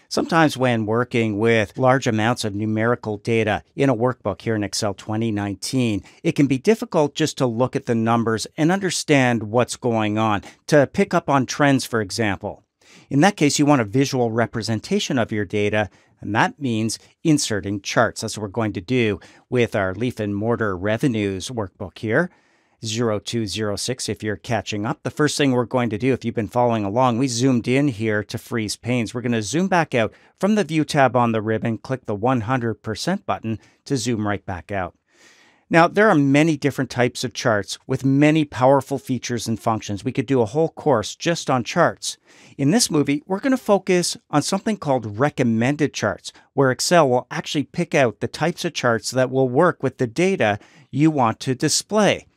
Sometimes when working with large amounts of numerical data in a workbook here in Excel 2019, it can be difficult just to look at the numbers and understand what's going on, to pick up on trends, for example. In that case, you want a visual representation of your data, and that means inserting charts. That's what we're going to do with our Leaf and Mortar Revenues workbook here. 0206 if you're catching up. The first thing we're going to do, if you've been following along, we zoomed in here to freeze panes. We're going to zoom back out from the View tab on the ribbon, click the 100% button to zoom right back out. Now, there are many different types of charts with many powerful features and functions. We could do a whole course just on charts. In this movie, we're going to focus on something called recommended charts, where Excel will actually pick out the types of charts that will work with the data you want to display.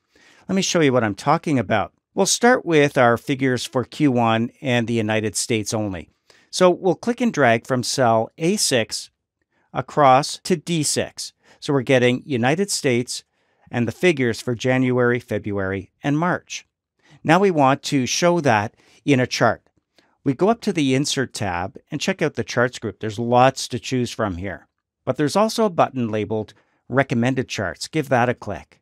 Let me show you what I'm talking about. We'll start with our figures for Q1 and the United States only. So we'll click and drag from cell A6 across to D6. So we're getting United States and the figures for January, February, and March. Now we want to show that in a chart. We go up to the Insert tab and check out the Charts group. There's lots to choose from here. But there's also a button labeled Recommended Charts. Give that a click.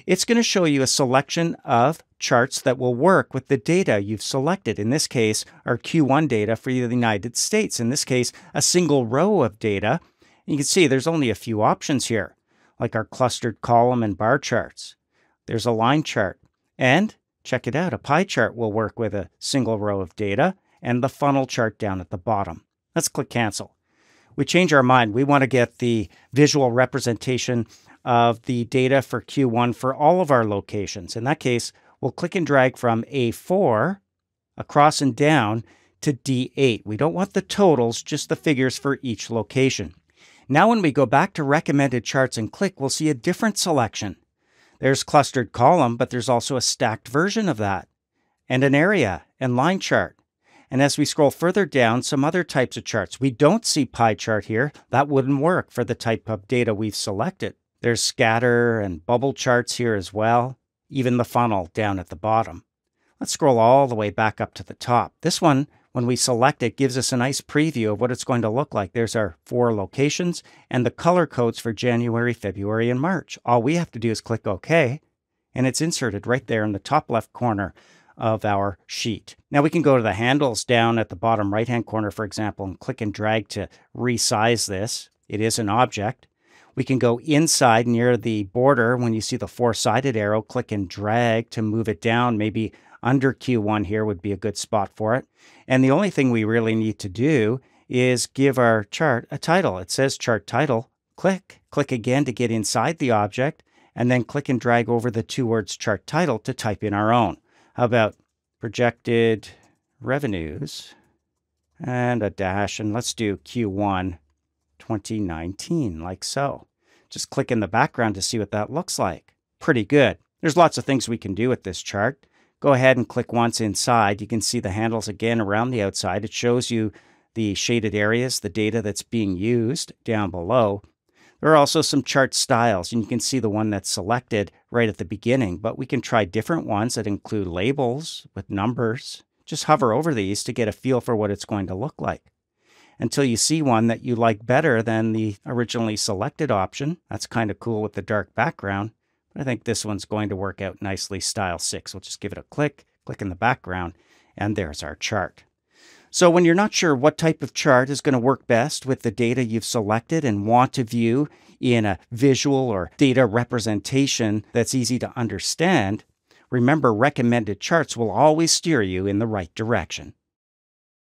It's going to show you a selection of charts that will work with the data you've selected. In this case, our Q1 data for the United States. In this case, a single row of data. You can see there's only a few options here, like our clustered column and bar charts. There's a line chart. And check it out, a pie chart will work with a single row of data and the funnel chart down at the bottom. Let's click Cancel. We change our mind. We want to get the visual representation of the data for Q1 for all of our locations. In that case, we'll click and drag from A4 across and down to D8. We don't want the totals, just the figures for each location. Now when we go back to recommended charts and click, we'll see a different selection. There's clustered column, but there's also a stacked version of that, and an area and line chart. And as we scroll further down, some other types of charts. We don't see pie chart here. That wouldn't work for the type of data we've selected. There's scatter and bubble charts here as well, even the funnel down at the bottom. Let's scroll all the way back up to the top. This one, when we select it, gives us a nice preview of what it's going to look like. There's our 4 locations and the color codes for January, February, and March. All we have to do is click OK, and it's inserted right there in the top left corner of our sheet. Now we can go to the handles down at the bottom right-hand corner, for example, and click and drag to resize this. It is an object. We can go inside near the border. When you see the 4-sided arrow, click and drag to move it down. Maybe under Q1 here would be a good spot for it. And the only thing we really need to do is give our chart a title. It says Chart Title. Click. Click again to get inside the object, and then click and drag over the 2 words Chart Title to type in our own. How about Projected Revenues and a dash, and let's do Q1 2019, like so. Just click in the background to see what that looks like. Pretty good. There's lots of things we can do with this chart. Go ahead and click once inside. You can see the handles again around the outside. It shows you the shaded areas, the data that's being used down below. There are also some chart styles, and you can see the one that's selected right at the beginning, but we can try different ones that include labels with numbers. Just hover over these to get a feel for what it's going to look like, until you see one that you like better than the originally selected option. That's kind of cool with the dark background. But I think this one's going to work out nicely, style 6. We'll just give it a click, click in the background, and there's our chart. So when you're not sure what type of chart is going to work best with the data you've selected and want to view in a visual or data representation that's easy to understand, remember recommended charts will always steer you in the right direction.